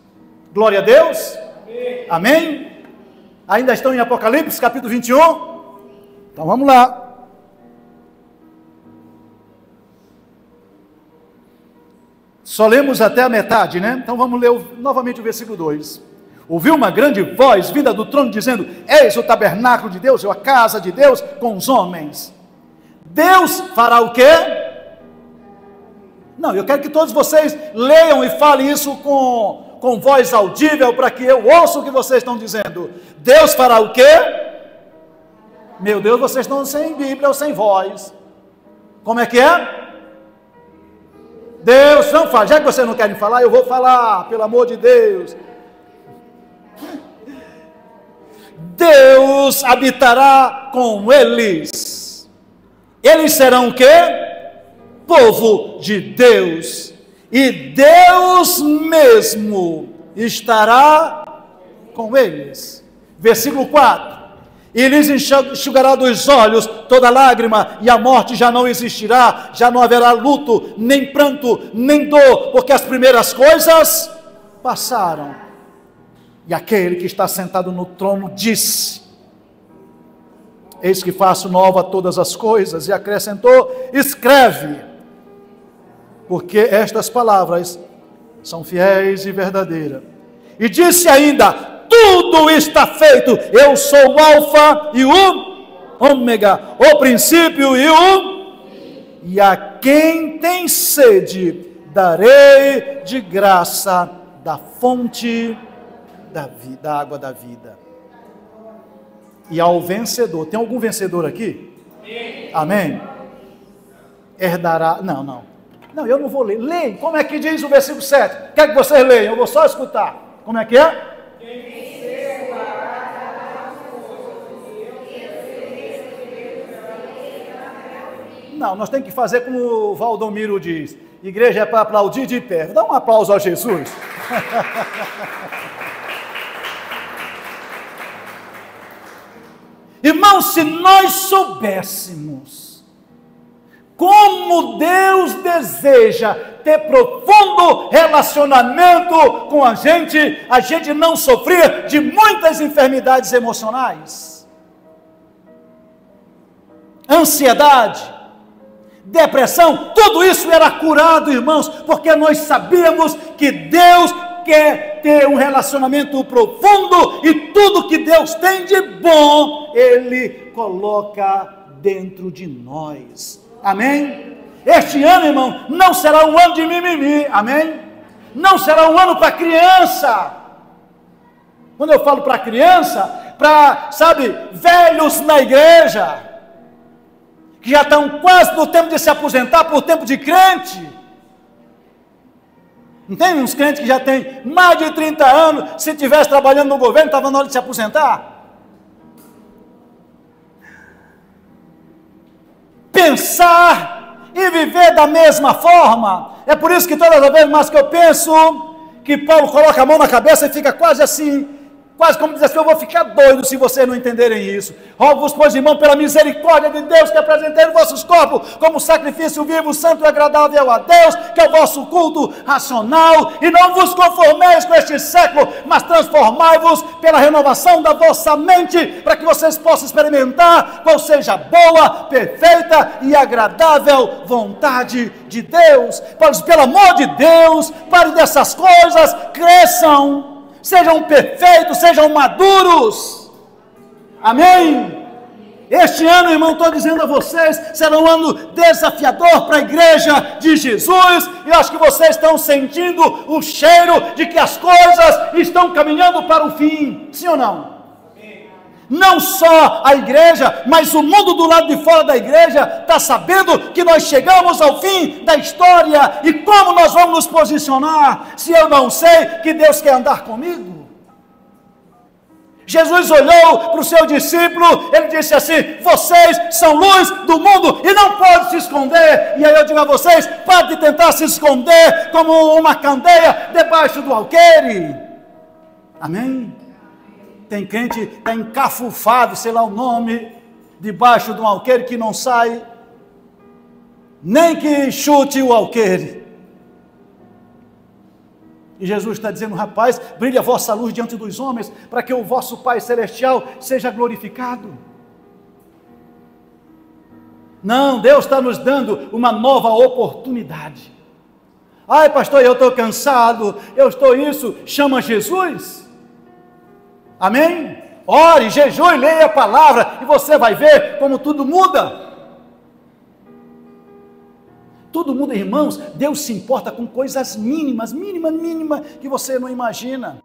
Glória a Deus. Amém? Ainda estão em Apocalipse, capítulo 21? Então vamos lá. Só lemos até a metade, né? Então vamos ler novamente o versículo 2. Ouviu uma grande voz vinda do trono dizendo: eis o tabernáculo de Deus, ou a casa de Deus com os homens. Deus fará o quê? Não, eu quero que todos vocês leiam e falem isso com voz audível, para que eu ouça o que vocês estão dizendo. Deus fará o quê? Meu Deus, vocês estão sem Bíblia ou sem voz. Como é que é? Deus não fala. Já que vocês não querem falar, eu vou falar, pelo amor de Deus. Deus habitará com eles. Eles serão o quê? Povo de Deus. E Deus mesmo estará com eles. Versículo 4. E lhes enxugará dos olhos toda lágrima, e a morte já não existirá, já não haverá luto, nem pranto, nem dor, porque as primeiras coisas passaram. E aquele que está sentado no trono disse: eis que faço nova todas as coisas, e acrescentou: escreve, porque estas palavras são fiéis e verdadeiras. E disse ainda: tudo está feito, eu sou o alfa e o ômega, o princípio e a quem tem sede darei de graça da fonte da vida, da água da vida. E ao vencedor, tem algum vencedor aqui? Amém? Herdará, não, eu não vou ler, leia, como é que diz o versículo 7? Quer que vocês leiam, eu vou só escutar, como é que é? Não, nós temos que fazer como o Valdomiro diz, igreja é para aplaudir de pé. Dá um aplauso a Jesus. Irmãos, se nós soubéssemos como Deus deseja ter profundo relacionamento com a gente não sofria de muitas enfermidades emocionais, ansiedade, depressão, tudo isso era curado, irmãos, porque nós sabíamos que Deus quer ter um relacionamento profundo, e tudo que Deus tem de bom, Ele coloca dentro de nós. Amém? Este ano, irmão, não será um ano de mimimi, amém? Não será um ano para criança. Quando eu falo para criança, velhos na igreja, que já estão quase no tempo de se aposentar por tempo de crente. Não tem uns crentes que já têm mais de 30 anos, se estivesse trabalhando no governo, estava na hora de se aposentar? Pensar e viver da mesma forma. É por isso que todas as vezes mais que eu penso, que Paulo coloca a mão na cabeça e fica quase assim, quase como diz assim: eu vou ficar doido se vocês não entenderem isso. Rogo-vos, pois, irmão, pela misericórdia de Deus, que apresentei os vossos corpos como sacrifício vivo, santo e agradável a Deus, que é o vosso culto racional, e não vos conformeis com este século, mas transformai-vos pela renovação da vossa mente, para que vocês possam experimentar qual seja a boa, perfeita e agradável vontade de Deus. Pois, pelo amor de Deus, pare dessas coisas, cresçam, sejam perfeitos, sejam maduros. Amém? Este ano, irmão, estou dizendo a vocês, será um ano desafiador para a igreja de Jesus, e eu acho que vocês estão sentindo o cheiro de que as coisas estão caminhando para o fim, sim ou não? Não só a igreja, mas o mundo do lado de fora da igreja está sabendo que nós chegamos ao fim da história, e como nós vamos nos posicionar, se eu não sei que Deus quer andar comigo? Jesus olhou para o seu discípulo, ele disse assim: vocês são luz do mundo e não podem se esconder. E aí eu digo a vocês: pare de tentar se esconder como uma candeia debaixo do alqueire. Amém? Tem crente que está encafufado, sei lá o nome, debaixo de um alqueire que não sai, nem que chute o alqueire. E Jesus está dizendo: rapaz, brilhe a vossa luz diante dos homens, para que o vosso Pai Celestial seja glorificado. Não, Deus está nos dando uma nova oportunidade. Ai, pastor, eu estou cansado, eu estou isso, chama Jesus. Amém? Ore, jejue, leia a palavra, e você vai ver como tudo muda. Tudo muda, irmãos. Deus se importa com coisas mínimas, que você não imagina.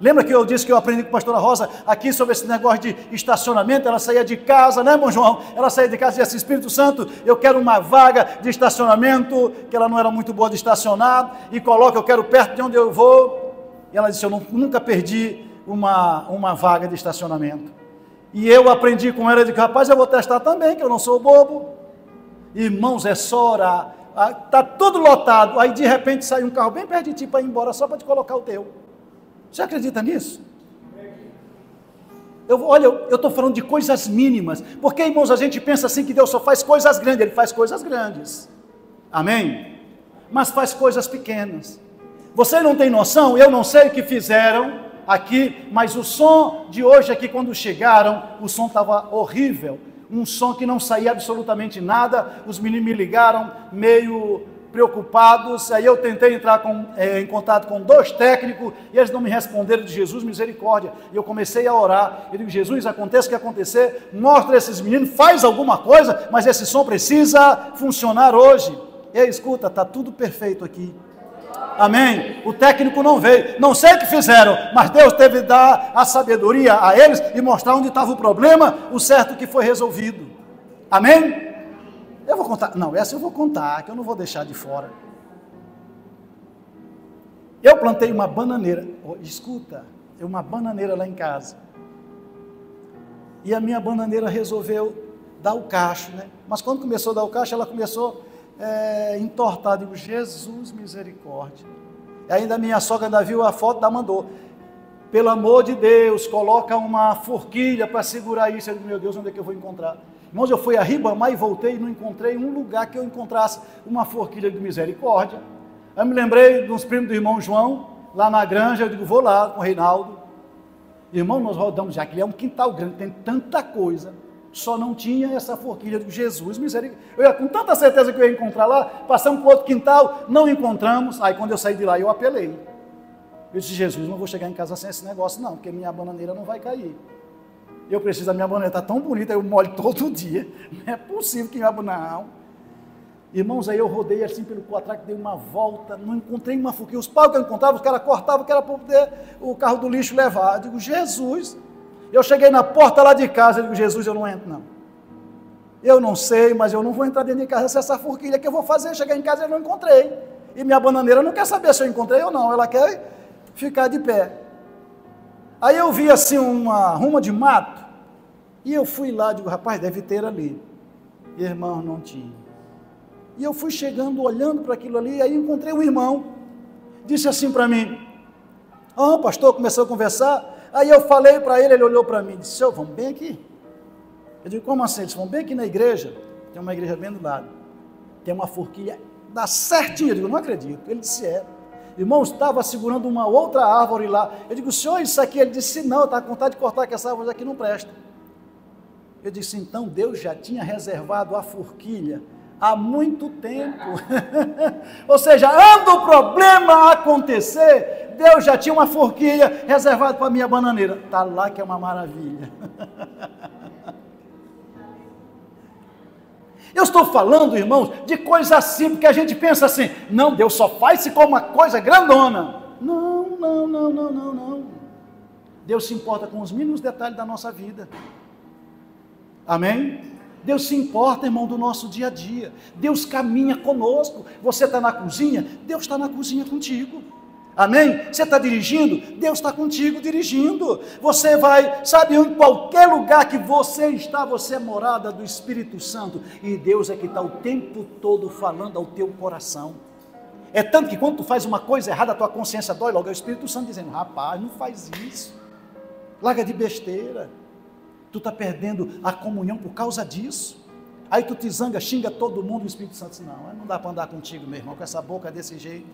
Lembra que eu disse que eu aprendi com a pastora Rosa aqui sobre esse negócio de estacionamento? Ela saía de casa, né, irmão João? Ela saía de casa e disse assim: Espírito Santo, eu quero uma vaga de estacionamento, que ela não era muito boa de estacionar, e coloca, eu quero perto de onde eu vou. E ela disse: eu nunca perdi uma vaga de estacionamento. E eu aprendi com ela, de que rapaz, eu vou testar também, que eu não sou bobo. Irmãos, é só orar, está tudo lotado, aí de repente sai um carro bem perto de ti para ir embora, só para te colocar o teu. Você acredita nisso? Olha, eu estou falando de coisas mínimas, porque, irmãos, a gente pensa assim que Deus só faz coisas grandes. Ele faz coisas grandes, amém? Mas faz coisas pequenas. Você não tem noção, eu não sei o que fizeram aqui, mas o som de hoje aqui, quando chegaram, o som estava horrível. Um som que não saía absolutamente nada. Os meninos me ligaram meio preocupados. Aí eu tentei entrar em contato com 2 técnicos e eles não me responderam. De Jesus, misericórdia. E eu comecei a orar. Eu digo: Jesus, aconteça o que acontecer, mostra esses meninos, faz alguma coisa, mas esse som precisa funcionar hoje. E aí, escuta, está tudo perfeito aqui. Amém? O técnico não veio, não sei o que fizeram, mas Deus teve de dar a sabedoria a eles e mostrar onde estava o problema, o certo que foi resolvido. Amém? Eu vou contar, não, essa eu vou contar, que eu não vou deixar de fora. Eu plantei uma bananeira, escuta, uma bananeira lá em casa, e a minha bananeira resolveu dar o cacho, né? Mas quando começou a dar o cacho, ela começou entortar. Digo: Jesus, misericórdia. E ainda a minha sogra ainda viu a foto, da mandou: pelo amor de Deus, coloca uma forquilha para segurar isso. Eu digo: meu Deus, onde é que eu vou encontrar? Irmãos, eu fui a Ribamar e voltei e não encontrei um lugar que eu encontrasse uma forquilha de misericórdia. Aí eu me lembrei dos primos do irmão João, lá na granja. Eu digo: vou lá com o Reinaldo. Irmão, nós rodamos já, que é um quintal grande, tem tanta coisa. Só não tinha essa forquilha de Jesus, misericórdia. Eu ia com tanta certeza que eu ia encontrar lá, passamos para outro quintal, não encontramos. Aí quando eu saí de lá, eu apelei. Eu disse: Jesus, não vou chegar em casa sem esse negócio não, porque minha bananeira não vai cair. Eu preciso, a minha bananeira está tão bonita, eu molho todo dia. Não é possível que minha bananeira... Não. Irmãos, aí eu rodei assim pelo quatraque, dei uma volta, não encontrei uma forquilha. Os paus que eu encontrava, os caras cortavam, que era para poder o carro do lixo levar. Eu digo: Jesus... Eu cheguei na porta lá de casa, eu digo: Jesus, eu não entro não. Eu não sei, mas eu não vou entrar dentro de casa se essa forquilha que eu vou fazer. Cheguei em casa e eu não encontrei. E minha bananeira não quer saber se eu encontrei ou não, ela quer ficar de pé. Aí eu vi assim uma ruma de mato, e eu fui lá, digo: rapaz, deve ter ali. Irmão, não tinha. E eu fui chegando, olhando para aquilo ali, aí encontrei um irmão, disse assim para mim: pastor, começou a conversar. Aí eu falei para ele, ele olhou para mim e disse: senhor, vamos bem aqui? Eu digo: como assim? Ele disse: vamos bem aqui na igreja, tem uma igreja bem do lado, tem uma forquilha, dá certinho. Eu digo: não acredito. Ele disse: é. Irmão, estava segurando uma outra árvore lá. Eu digo: senhor, isso aqui? Ele disse: não, está com vontade de cortar, que essa árvore aqui não presta. Eu disse: então Deus já tinha reservado a forquilha há muito tempo. Ou seja, antes do problema acontecer, Deus já tinha uma forquilha reservada para a minha bananeira. Está lá, que é uma maravilha. Eu estou falando, irmãos, de coisa simples, que a gente pensa assim: não, Deus só faz se for uma coisa grandona. Não. Deus se importa com os mínimos detalhes da nossa vida. Amém? Deus se importa, irmão, do nosso dia a dia. Deus caminha conosco. Você está na cozinha, Deus está na cozinha contigo. Amém? Você está dirigindo? Deus está contigo dirigindo. Você vai, sabe, em qualquer lugar que você está, você é morada do Espírito Santo. E Deus é que está o tempo todo falando ao teu coração. É tanto que quando tu faz uma coisa errada, a tua consciência dói, logo é o Espírito Santo dizendo: rapaz, não faz isso. Larga de besteira. Tu está perdendo a comunhão por causa disso. Aí tu te zanga, xinga todo mundo, o Espírito Santo diz: não dá para andar contigo, meu irmão, com essa boca desse jeito.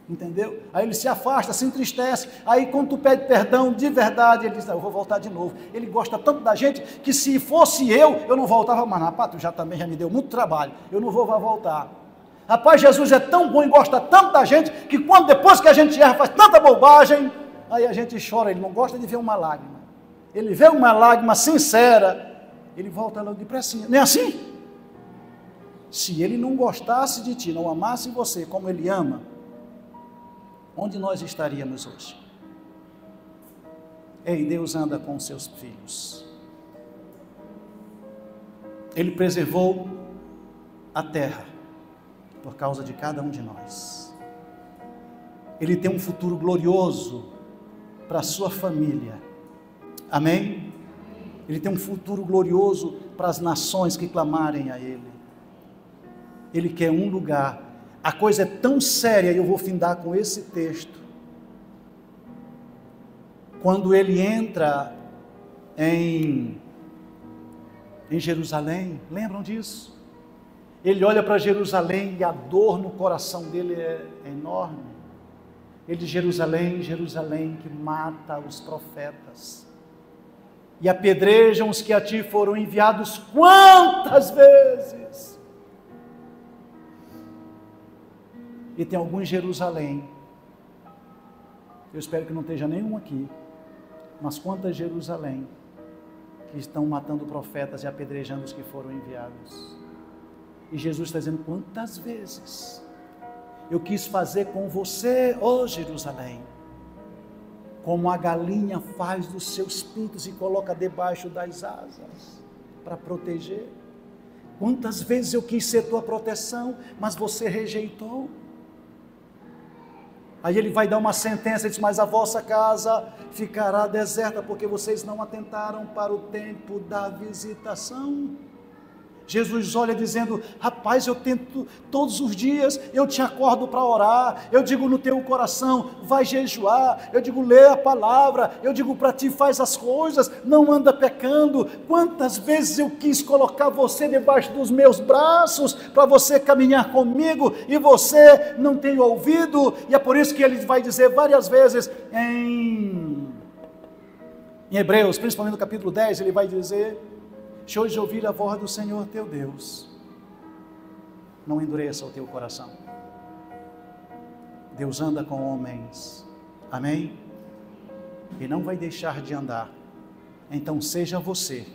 Entendeu? Aí ele se afasta, se entristece. Aí quando tu pede perdão de verdade, ele diz: eu vou voltar de novo. Ele gosta tanto da gente que se fosse eu não voltava mais. Rapaz, tu já me deu muito trabalho, eu não vou voltar. Rapaz, Jesus é tão bom e gosta tanto da gente que quando depois que a gente erra, faz tanta bobagem, aí a gente chora. Ele não gosta de ver uma lágrima. Ele vê uma lágrima sincera, ele volta logo depressinha. Não é assim? Se ele não gostasse de ti, não amasse você como ele ama, onde nós estaríamos hoje? Ei, Deus anda com seus filhos. Ele preservou a terra por causa de cada um de nós. Ele tem um futuro glorioso para a sua família. Amém? Ele tem um futuro glorioso para as nações que clamarem a Ele. Ele quer um lugar. A coisa é tão séria, e eu vou findar com esse texto. Quando ele entra em Jerusalém, lembram disso? Ele olha para Jerusalém e a dor no coração dele é enorme. Ele diz: Jerusalém, Jerusalém, que mata os profetas e apedrejam os que a ti foram enviados. Quantas vezes? E tem algum em Jerusalém, eu espero que não esteja nenhum aqui, mas quantas Jerusalém que estão matando profetas e apedrejando os que foram enviados. E Jesus está dizendo: quantas vezes eu quis fazer com você, ó Jerusalém, como a galinha faz dos seus pintos e coloca debaixo das asas para proteger. Quantas vezes eu quis ser tua proteção, mas você rejeitou. Aí ele vai dar uma sentença, ele diz: mas a vossa casa ficará deserta, porque vocês não atentaram para o tempo da visitação. Jesus olha dizendo: rapaz, eu tento todos os dias, eu te acordo para orar, eu digo no teu coração, vai jejuar, eu digo lê a palavra, eu digo para ti faz as coisas, não anda pecando. Quantas vezes eu quis colocar você debaixo dos meus braços, para você caminhar comigo, e você não tem ouvido. E é por isso que ele vai dizer várias vezes em Hebreus, principalmente no capítulo 10, ele vai dizer: se hoje ouvir a voz do Senhor teu Deus, não endureça o teu coração. Deus anda com homens, amém? E não vai deixar de andar. Então seja você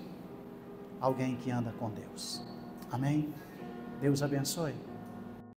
alguém que anda com Deus, amém? Deus abençoe.